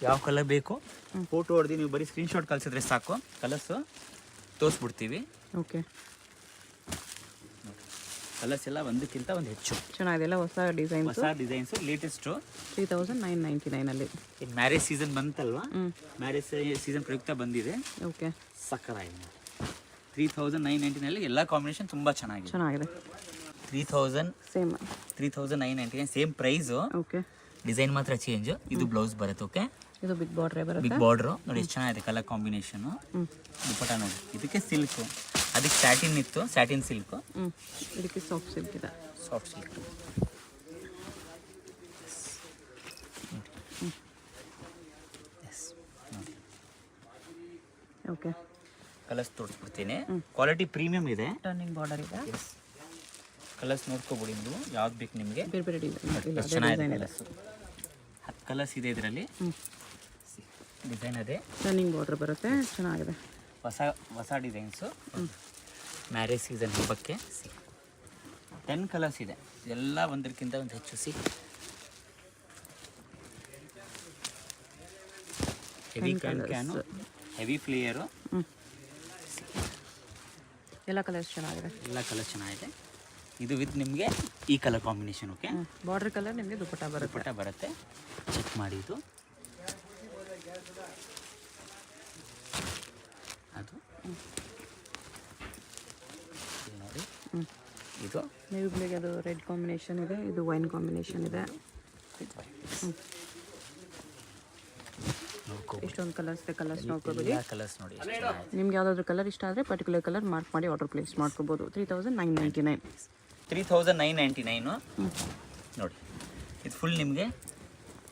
ಯಾವ ಕಲರ್ ಬೇಕು ಫೋಟೋ ಹೊಡೆದು ನೀವು ಬರೀ ಸ್ಕ್ರೀನ್ಶಾಟ್ ಕಳಿಸಿದ್ರೆ ಸಾಕು, ಕಲರ್ಸು ತೋರಿಸ್ಬಿಡ್ತೀವಿ. ಓಕೆ, ಕಲರ್ಸ್ ಎಲ್ಲ ಒಂದಕ್ಕಿಂತ ಒಂದು ಹೆಚ್ಚು ಚೆನ್ನಾಗಿದೆ. ಎಲ್ಲ ಹೊಸ ಡಿಸೈನ್ಸ್, ಹೊಸ ಡಿಸೈನ್ಸು, ಲೇಟೆಸ್ಟು. 3999 ಅಲ್ಲಿ. ಈಗ ಮ್ಯಾರೇಜ್ ಸೀಸನ್ ಬಂತಲ್ವಾ, ಮ್ಯಾರೇಜ್ ಸೀಸನ್ ಪ್ರಯುಕ್ತ ಬಂದಿದೆ. ಓಕೆ, ಸಕ್ಕತ್ತಾಗಿದೆ. 3999 ಎಲ್ಲ ಕಾಂಬಿನೇಷನ್ ತುಂಬ ಚೆನ್ನಾಗಿದೆ. 3999 ಸೇಮ್ ಪ್ರೈಸು. ಓಕೆ, ಡಿಸೈನ್ ಮಾತ್ರ ಚೇಂಜ್. ಇದು ಬ್ಲೌಸ್ ಬರುತ್ತೆ. ಓಕೆ, ಇದು ಬಿಗ್ ಬಾರ್ಡ್ರೇ ಬರುತ್ತೆ. ಬಿಗ್ ಬಾರ್ಡ್ರು ನೋಡಿ ಎಷ್ಟು ಚೆನ್ನಾಗಿದೆ ಕಲರ್ ಕಾಂಬಿನೇಷನು. ದುಪ್ಪಟ್ಟ ನೋಡಿ, ಇದಕ್ಕೆ ಸಿಲ್ಕು, ಅದಕ್ಕೆ ಸ್ಯಾಟಿನ್ ಇತ್ತು, ಸ್ಯಾಟಿನ್ ಸಿಲ್ಕು. ಇದಕ್ಕೆ ಸಾಫ್ಟ್ ಸಿಲ್ಕ್ ಇದೆ. Soft silk. ಓಕೆ, ಕಲರ್ಸ್ ತೋರಿಸ್ಬಿಡ್ತೀನಿ. ಕ್ವಾಲಿಟಿ ಪ್ರೀಮಿಯಂ ಇದೆ. ಟರ್ನಿಂಗ್ ಬಾರ್ಡರ್ ಇದೆ. ಕಲರ್ಸ್ ನೋಡ್ಕೊಬಿಡಿ ನೀವು ಯಾವ್ದು ಬೇಕು ನಿಮಗೆ. ಬೇರೆ ಬೇರೆ ಡಿಸೈನ್ ಎಷ್ಟು ಚೆನ್ನಾಗಿದೆ ಕಲರ್ಸು. 10 ಕಲರ್ಸ್ ಇದೆ ಇದರಲ್ಲಿ. ಡಿಸೈನ್ ಅದೇ, ಟರ್ನಿಂಗ್ ಬಾರ್ಡರ್ ಬರುತ್ತೆ. ಚೆನ್ನಾಗಿದೆ. ಹೊಸ ಡಿಸೈನ್ಸು. ಮ್ಯಾರೇಜ್ ಸೀಸನ್ ಹಬ್ಬಕ್ಕೆ 10 ಕಲರ್ಸ್ ಇದೆ. ಎಲ್ಲ ಒಂದಕ್ಕಿಂತ ಒಂದು ಹೆಚ್ಚು. Heavy can, heavy flare. ಎಲ್ಲ ಕಲರ್ಸ್ ಚೆನ್ನಾಗಿದೆ. ಎಲ್ಲ ಕಲರ್ ಚೆನ್ನಾಗಿದೆ. ಇದು ವಿತ್ ನಿಮಗೆ ಈ colour combination. Okay, border colour ನಿಮಗೆ ದುಪ್ಪಟ್ಟ ಬರುತ್ತೆ. ಚೆಕ್ ಮಾಡಿ. ಇದು ಅದು ನೋಡಿ, ಇದು ನೀವು ಬಿಳಿಗೆ ಅದು ರೆಡ್ ಕಾಂಬಿನೇಷನ್ ಇದೆ, ಇದು ವೈನ್ ಕಾಂಬಿನೇಷನ್ ಇದೆ. ಇಷ್ಟೊಂದು ಕಲರ್ಸ್ ಇದೆ. ಕಲರ್ಸ್ ನೋಡ್ಕೋಬೋದು. ಕಲರ್ಸ್ ನೋಡಿ. ನಿಮ್ಗೆ ಯಾವುದಾದ್ರೂ ಕಲರ್ ಇಷ್ಟ ಆದರೆ ಪರ್ಟಿಕ್ಯುಲರ್ ಕಲರ್ ಮಾರ್ಕ್ ಮಾಡಿ ಆರ್ಡರ್ ಪ್ಲೇಸ್ ಮಾಡ್ಕೋಬೋದು. 3999. 3999 ನೋಡಿ. ಇದು ಫುಲ್ ನಿಮಗೆ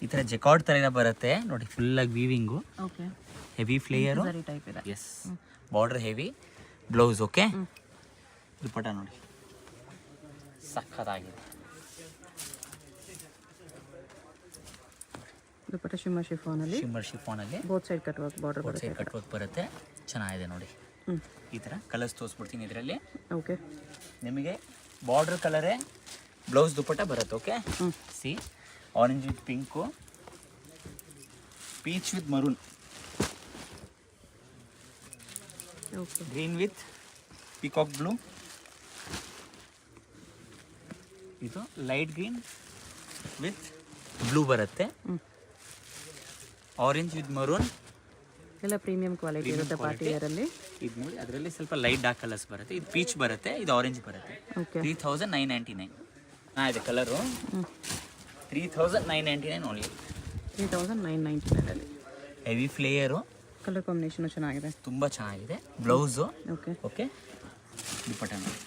ಈ ಥರ ಜೆಕಾರ್ಡ್ ಥರ ಬರುತ್ತೆ ನೋಡಿ. ಫುಲ್ಲಾಗಿ weaving. Okay, heavy flare type ಇದೆ. Yes, border heavy, blouse. Okay, dupatta ನೋಡಿ ಸಕ್ಕತ್ತಾಗಿದೆ. ದುಪ್ಪಟ್ಟ ಶಿಮ್ಮರ್ ಶಿಫಾನಲ್ಲಿ both side cut work border ಬರುತ್ತೆ. ಕಟ್ ವರ್ಕ್ ಬರುತ್ತೆ. ಚೆನ್ನಾಗಿದೆ ನೋಡಿ. ಈ ಥರ ಕಲರ್ಸ್ ತೋರಿಸ್ಬಿಡ್ತೀನಿ ಇದರಲ್ಲಿ. ಓಕೆ, ನಿಮಗೆ ಬಾರ್ಡರ್ ಕಲರೇ ಬ್ಲೌಸ್ ದುಪ್ಪಟ್ಟ ಬರುತ್ತೆ. Okay, see orange with pink, peach with maroon, okay, green with peacock blue, ಇದು ಲೈಟ್ ಗ್ರೀನ್ ವಿತ್ ಬ್ಲೂ ಬರುತ್ತೆ. ಆರೆಂಜ್ ವಿತ್ ಮರೂನ್, ಎಲ್ಲ ಪ್ರೀಮಿಯಂ ಕ್ವಾಲಿಟಿ ಇರುತ್ತೆ ಪಾರ್ಟಿ ವೇರ್ ಅಲ್ಲಿ. ಇದು ನೋಡಿ, ಅದರಲ್ಲಿ ಸ್ವಲ್ಪ ಲೈಟ್ ಡಾರ್ಕ್ ಕಲರ್ಸ್ ಬರುತ್ತೆ. ಇದು ಪೀಚ್ ಬರುತ್ತೆ, ಇದು ಆರೆಂಜ್ ಬರುತ್ತೆ. ಓಕೆ, 3999. ಇದೆ ಕಲರು. 3999 ಓನ್ಲಿ. 3999 ಅಲ್ಲಿ. ಹೆವಿ ಫ್ಲೇಯರು, ಕಲರ್ ಕಾಂಬಿನೇಷನ್ ಚೆನ್ನಾಗಿದೆ. ತುಂಬ ಚೆನ್ನಾಗಿದೆ. ಬ್ಲೌಸು. ಓಕೆ, ಓಕೆ, ದುಪ್ಪಟ್ಟ ನೋಡಿ,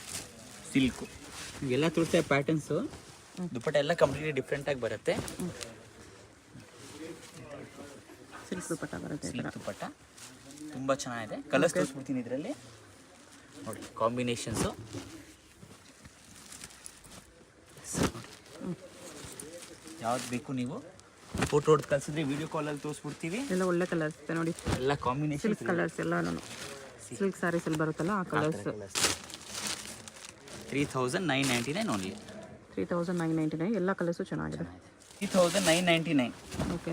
ಸಿಲ್ಕು. ಇವೆಲ್ಲ ತೋರಿಸ್ತಾ ಪ್ಯಾಟರ್ನ್ಸು. ದುಪ್ಪಟ್ಟ ಎಲ್ಲ ಕಂಪ್ಲೀಟ್ಲಿ ಡಿಫ್ರೆಂಟಾಗಿ ಬರುತ್ತೆ. ಸಿಲ್ಕ್ ದುಪ್ಪಟ್ಟ ಬರುತ್ತೆ. ಸಿಲ್ಕ್ ದುಪ್ಪಟ್ಟ ತುಂಬ ಚೆನ್ನಾಗಿದೆ. ಕಲರ್ಸ್ ತೋರಿಸ್ಬಿಡ್ತೀನಿ ಇದರಲ್ಲಿ ನೋಡಿ. ಕಾಂಬಿನೇಷನ್ಸು ಯಾವ್ದು ಬೇಕು ನೀವು ಫೋಟೋ ಹೊಡೆದು ಕಳಿಸಿದ್ರೆ ವಿಡಿಯೋ ಕಾಲಲ್ಲಿ ತೋರಿಸ್ಬಿಡ್ತೀವಿ. ಎಲ್ಲ ಒಳ್ಳೆ ಕಲರ್ಸ್ ಇದೆ ನೋಡಿ, ಎಲ್ಲ ಕಾಂಬಿನೇಷನ್ ಸಿಲ್ಕ್ ಕಲರ್ಸ್ ಎಲ್ಲಾನು ಸಿಲ್ಕ್ ಸ್ಯಾರೀಸಲ್ಲಿ ಬರುತ್ತಲ್ಲ ಆ ಕಲರ್ಸ್. 3999 ಓನ್ಲಿ. 3999 ಎಲ್ಲ ಕಲರ್ಸು ಚೆನ್ನಾಗಿದೆ. 3999 ಓಕೆ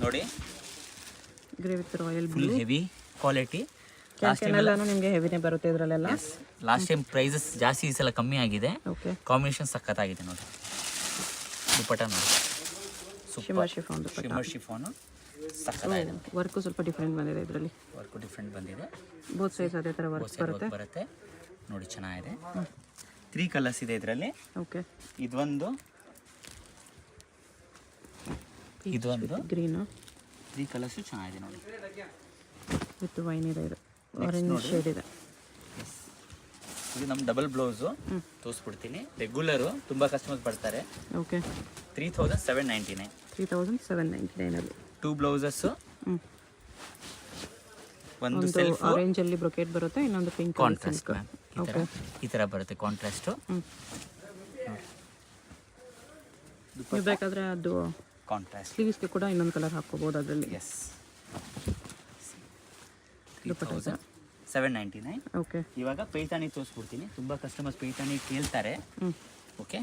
ನೋಡಿ, grey with royal full heavy quality. ಎಲ್ಲಾನು ನಿಮಗೆ ಹೆವಿನೇ ಬರುತ್ತೆ ಇದರಲ್ಲೆಲ್ಲ. ಲಾಸ್ಟ್ ಟೈಮ್ ಪ್ರೈಸಸ್ ಜಾಸ್ತಿ, ಈ ಸಲ ಕಮ್ಮಿ ಆಗಿದೆ. ಓಕೆ, ಕಾಂಬಿನೇಷನ್ ಸಖತ್ತಾಗಿದೆ ನೋಡಿ. ದುಪ್ಪಟ್ಟ ನೋಡಿ, ಶಿಮರ್ ಶಿಫಾನ್ ದುಪ್ಪಟ್ಟ. ಶಿಮರ್ ಶಿಫಾನು ಸಖತ್ತಾಗಿದೆ. ವರ್ಕು ಸ್ವಲ್ಪ ಡಿಫ್ರೆಂಟ್ ಬಂದಿದೆ ಇದರಲ್ಲಿ. ವರ್ಕು ಡಿಫ್ರೆಂಟ್ ಬಂದಿದೆ. ಬೋತ್ ಸೈಜ್ ಅದೇ ಥರ ವರ್ಕ್ ಬರುತ್ತೆ ನೋಡಿ, ಚೆನ್ನಾಗಿದೆ. 3 ಕಲರ್ಸ್ ಇದೆ ಇದರಲ್ಲಿ. ಓಕೆ, ಇದೊಂದು ಗ್ರೀನು. 3 ಕಲರ್ಸು ಚೆನ್ನಾಗಿದೆ ನೋಡಿ. ವಿತ್ ವೈನ್ ಇದೆ, ಇದು ಆರೆಂಜ್ ಶೇಡ್ ಇದೆ. ಇದು ನಮ್ಮ ಡಬಲ್ ಬ್ಲೌಸು ತೋರಿಸ್ಬಿಡ್ತೀನಿ. ರೆಗ್ಯುಲರು ತುಂಬ ಕಸ್ಟಮರ್ಸ್ ಬರ್ತಾರೆ. ಓಕೆ, 3799. 3799 ಅಲ್ಲಿ 2 ಬ್ಲೌಸಸ್ಸು, ಒಂದು ಸೆಲ್ಫ್ ಆರೆಂಜ್ ಅಲ್ಲಿ ಬ್ರೊಕೆಟ್ ಬರುತ್ತೆ, ಇನ್ನೊಂದು ಪಿಂಕ್ ಕಾಂಟ್ರಾಸ್ಟ್. ಈ ಥರ ಬರುತ್ತೆ ಕಾಂಟ್ರಾಸ್ಟು. ನೀವು ಬೇಕಾದರೆ ಅದು ಕಾಂಟ್ರಾಸ್ಟ್ ಸ್ಲೀವ್ಸ್ಗೆ ಕೂಡ ಇನ್ನೊಂದು ಕಲರ್ ಹಾಕ್ಕೋಬೋದು ಅದರಲ್ಲಿ. ಎಸ್. 3799. ಓಕೆ, ಇವಾಗ ಪೈತಾನಿ ತೋರಿಸ್ಬಿಡ್ತೀನಿ. ತುಂಬ ಕಸ್ಟಮರ್ಸ್ ಪೈತಾನಿ ಕೇಳ್ತಾರೆ. ಓಕೆ,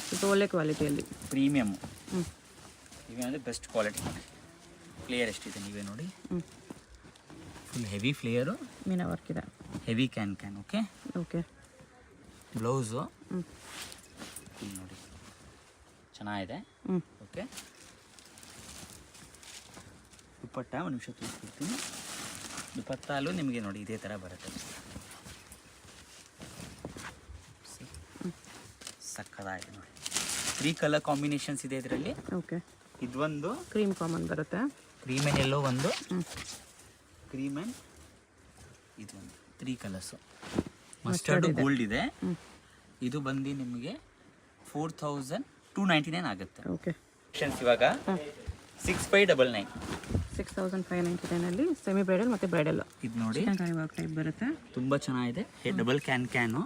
ಸ್ವಲ್ಪ ಒಳ್ಳೆ ಕ್ವಾಲಿಟಿಯಲ್ಲಿ ಪ್ರೀಮಿಯಮ್ಮು. ಇವೇನಂದರೆ ಬೆಸ್ಟ್ ಕ್ವಾಲಿಟಿ. ಫ್ಲೇಯರ್ ಎಷ್ಟಿದೆ ನೀವೇ ನೋಡಿ, full heavy flare, meena work ಇದೆ, heavy can. Okay okay, blouse ನೋಡಿ ಚೆನ್ನಾಗಿದೆ. ಓಕೆ, ದುಪ್ಪಟ್ಟ ಒಂದು ನಿಮಿಷ ತೋರಿಸ್ಬಿಡ್ತೀನಿ. ದುಪ್ಪಟ್ಟಲ್ಲೂ ನಿಮಗೆ ನೋಡಿ ಇದೇ ಥರ ಬರುತ್ತೆ. ಸಕ್ಕದಾಗಿದೆ ನೋಡಿ. 3 ಕಲರ್ ಕಾಂಬಿನೇಷನ್ಸ್ ಇದೆ ಇದರಲ್ಲಿ. ಓಕೆ, ಇದೊಂದು ಕ್ರೀಮ್ ಕಾಮನ್ ಬರುತ್ತೆ, ಕ್ರೀಮ್ ಆ್ಯಂಡ್ ಎಲ್ಲೋ ಒಂದು, ಕ್ರೀಮ್ ಆ್ಯಂಡ್ ಇದೊಂದು. 3 ಕಲರ್ಸು. ಮಸ್ಟರ್ಡು ಗೋಲ್ಡ್ ಇದೆ. ಇದು ಬಂದು ನಿಮಗೆ 4299 ಆಗುತ್ತೆ. ಓಕೆ, ಇವಾಗ 6599. 6599 ಅಲ್ಲಿ ಸೆಮಿ ಬ್ರೈಡಲ್ ಮತ್ತು ಬ್ರೈಡಲ್. ಇದು ನೋಡಿ ವರ್ಕ್ ಟೈಪ್ ಬರುತ್ತೆ, ತುಂಬ ಚೆನ್ನಾಗಿದೆ. ಡಬಲ್ ಕ್ಯಾನು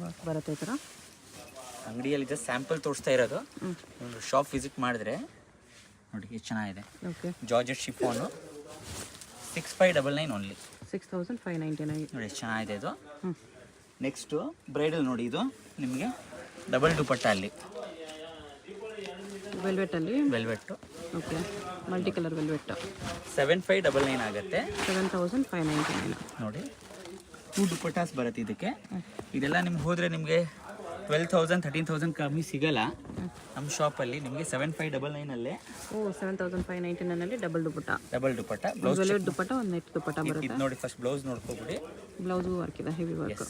ವರ್ಕ್ ಬರುತ್ತೆ ಈ ಥರ. ಅಂಗಡಿಯಲ್ಲಿ ಜಸ್ಟ್ ಸ್ಯಾಂಪಲ್ ತೋರಿಸ್ತಾ ಇರೋದು. ಒಂದು ಶಾಪ್ ವಿಸಿಟ್ ಮಾಡಿದ್ರೆ ನೋಡಿ ಎಷ್ಟು ಚೆನ್ನಾಗಿದೆ. Okay, georgette chiffon 6599 only. 6599 ನೋಡಿ ಎಷ್ಟು ಚೆನ್ನಾಗಿದೆ ಇದು. ನೆಕ್ಸ್ಟು ಬ್ರೈಡಲ್ ನೋಡಿ, ಇದು ನಿಮಗೆ ಡಬಲ್ ದುಪಟ್ಟ ಅಲ್ಲಿ ವೆಲ್ವೆಟಲ್ಲಿ. Velvet. Okay, multi colour velvet. 7599 ಆಗುತ್ತೆ. 7599 ನೋಡಿ. 2 ದುಪಟ್ಟಾಸ್ ಬರುತ್ತೆ ಇದಕ್ಕೆ. ಇದೆಲ್ಲ ನಿಮ್ಗೆ ಹೋದರೆ ನಿಮಗೆ 12,000 13,000 ಕಮ್ಮಿ ಸಿಗಲ್ಲ. ನಮ್ಮ ಶಾಪಲ್ಲಿ ನಿಮಗೆ 7599 ಅಲ್ಲೇ. 7599 ಅಲ್ಲಿ double dupatta. Blouse velvet dupatta, ಒಂದು ನೆಟ್ ದುಪಟ್ಟ ಬರುತ್ತೆ. ಇದು ನೋಡಿ, ಫಸ್ಟ್ ಬ್ಲೌಸ್ ನೋಡ್ಕೊಬಿಡಿ. ಬ್ಲೌಸ್ಗೂ ವರ್ಕ್ ಇದೆ, ಹೆವಿ ವರ್ಕ್.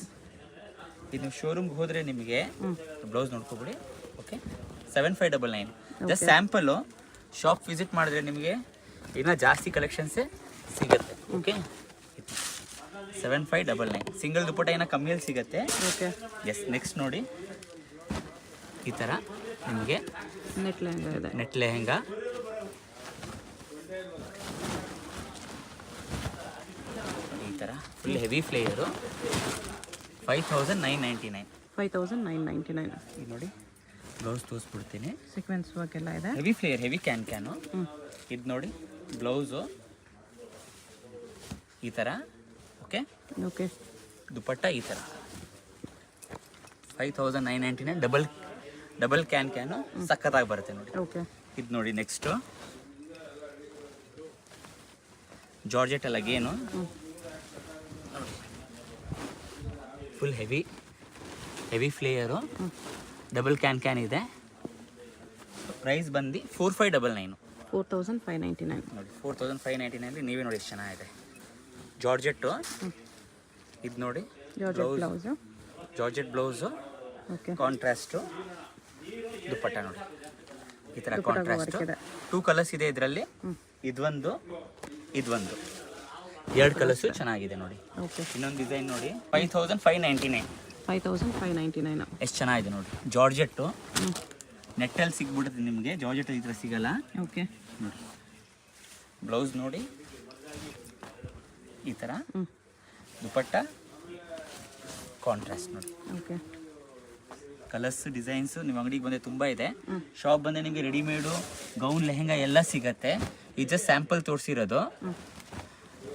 ಇದು ನೀವು ಶೋರೂಮ್ಗೆ ಹೋದರೆ ನಿಮಗೆ ಬ್ಲೌಸ್ ನೋಡ್ಕೊಬಿಡಿ. Okay, 7599. Just sample. Shop visit ಮಾಡಿದ್ರೆ ನಿಮಗೆ ಇನ್ನೂ ಜಾಸ್ತಿ ಕಲೆಕ್ಷನ್ಸೇ ಸಿಗುತ್ತೆ. ಓಕೆ, 7599. ಸಿಂಗಲ್ ದುಪಟ್ಟ ಏನೋ ಕಮ್ಮಿಯಲ್ಲಿ ಸಿಗುತ್ತೆ. Okay, S. ನೆಕ್ಸ್ಟ್ ನೋಡಿ, ಈ ಥರ ನಿಮಗೆ ನೆಟ್ ಲೆಹಂಗಾ ಇದೆ. ನೆಟ್ ಲೆಹಂಗಾ ಈ ಥರ ಫುಲ್ ಹೆವಿ ಫ್ಲೇಯರು. 5999. 5999. ಇದು ನೋಡಿ, ಬ್ಲೌಸ್ ತೋರಿಸ್ಬಿಡ್ತೀನಿ. ಸೀಕ್ವೆನ್ಸ್ ವರ್ಕ್ ಎಲ್ಲ ಇದೆ, ಹೆವಿ ಫ್ಲೇಯರ್, ಹೆವಿ ಕ್ಯಾನು. ಇದು ನೋಡಿ ಬ್ಲೌಸು ಈ ಥರ. ಓಕೆ ಓಕೆ, ದುಪಟ್ಟ ಈ ಥರ 5999. ಡಬಲ್ ಕ್ಯಾನು ಸಖತ್ತಾಗಿ ಬರುತ್ತೆ ನೋಡಿ. ಓಕೆ, ಇದು ನೋಡಿ. ನೆಕ್ಸ್ಟು ಜಾರ್ಜೆಟ್ ಎಲ್ಲ ಗೇನು full heavy flare. Double can ಇದೆ. ಪ್ರೈಸ್ ಬಂದು 4599. 4599 ನೋಡಿ. 4599 ನೀವೇ ನೋಡಿ ಎಷ್ಟು ಚೆನ್ನಾಗಿದೆ. ಜಾರ್ಜೆಟ್ಟು. ಇದು ನೋಡಿ, ಜಾರ್ಜೆಟ್ ಬ್ಲೌಸು. ಓಕೆ, ಕಾಂಟ್ರಾಸ್ಟು ದುಪ್ಪಟ್ಟ ನೋಡಿ ಈ ಥರ ಕಾಂಟ್ರಾಸ್ಟು. 2 ಕಲರ್ಸ್ ಇದೆ ಇದರಲ್ಲಿ. ಇದೊಂದು 2 ಕಲರ್ಸು ಚೆನ್ನಾಗಿದೆ ನೋಡಿ. ಓಕೆ, ಇನ್ನೊಂದು ಡಿಸೈನ್ ನೋಡಿ. 5599. 5599. ಎಷ್ಟು ಚೆನ್ನಾಗಿದೆ ನೋಡಿ. ಜಾರ್ಜೆಟ್ಟು ನೆಟ್ಟಲ್ಲಿ ಸಿಗ್ಬಿಡುತ್ತೆ ನಿಮಗೆ, ಜಾರ್ಜೆಟ್ ಈ ಥರ ಸಿಗಲ್ಲ. ಓಕೆ, ನೋಡಿ ಬ್ಲೌಸ್ ನೋಡಿ ಈ ಥರ. ದುಪಟ್ಟ ಕಾಂಟ್ರಾಸ್ಟ್ ನೋಡಿ. ಓಕೆ, ಕಲರ್ಸ್ ಡಿಸೈನ್ಸ್ ನಿಮ್ಮ ಅಂಗಡಿಗೆ ಬಂದರೆ ತುಂಬ ಇದೆ. ಶಾಪ್ ಬಂದರೆ ನಿಮಗೆ ರೆಡಿಮೇಡು ಗೌನ್ ಲೆಹೆಂಗಾ ಎಲ್ಲ ಸಿಗುತ್ತೆ. ಇದು ಜಸ್ಟ್ ಸ್ಯಾಂಪಲ್ ತೋರಿಸಿರೋದು.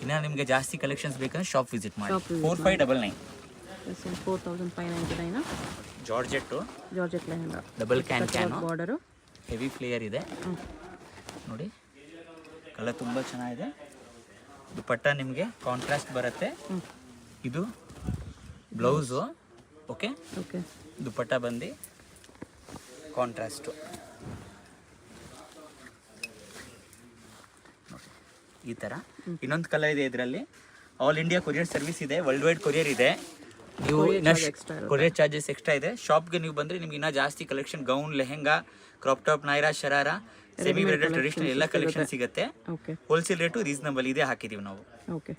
ಇನ್ನು ನಿಮಗೆ ಜಾಸ್ತಿ ಕಲೆಕ್ಷನ್ಸ್ ಬೇಕಂದ್ರೆ ಶಾಪ್ ವಿಸಿಟ್ ಮಾಡಿ. 4599 4599 georgette georgette lehenga double can border heavy flare ಇದೆ ನೋಡಿ. ಕಲರ್ ತುಂಬ ಚೆನ್ನಾಗಿದೆ. ದುಪಟ್ಟ ನಿಮಗೆ ಕಾಂಟ್ರಾಸ್ಟ್ ಬರುತ್ತೆ. ಇದು ಬ್ಲೌಸು. ಓಕೆ ಓಕೆ ದುಪಟ್ಟ ಬಂದು ಕಾಂಟ್ರಾಸ್ಟು. ಈ ಥರ ಇನ್ನೊಂದು ಕಲರ್ ಇದೆ. ಇದರಲ್ಲಿ ಆಲ್ ಇಂಡಿಯಾ ಕೊರಿಯರ್ ಸರ್ವಿಸ್ ಇದೆ, ವರ್ಲ್ಡ್ ವೈಡ್ ಕೊರಿಯರ್ ಇದೆ. ನೀವು ಕೊರಿಯರ್ ಚಾರ್ಜಸ್ ಎಕ್ಸ್ಟ್ರಾ ಇದೆ. ಶಾಪ್ಗೆ ನೀವು ಬಂದರೆ ನಿಮ್ಗೆ ಇನ್ನೂ ಜಾಸ್ತಿ collection gown lehenga crop top Naira sharara semi bridal traditional ಎಲ್ಲ ಕಲೆಕ್ಷನ್ ಸಿಗುತ್ತೆ. ಹೋಲ್ಸೇಲ್ ರೇಟು ರೀಸನಬಲ್ ಇದೆ ಹಾಕಿದ್ದೀವಿ ನಾವು. ಓಕೆ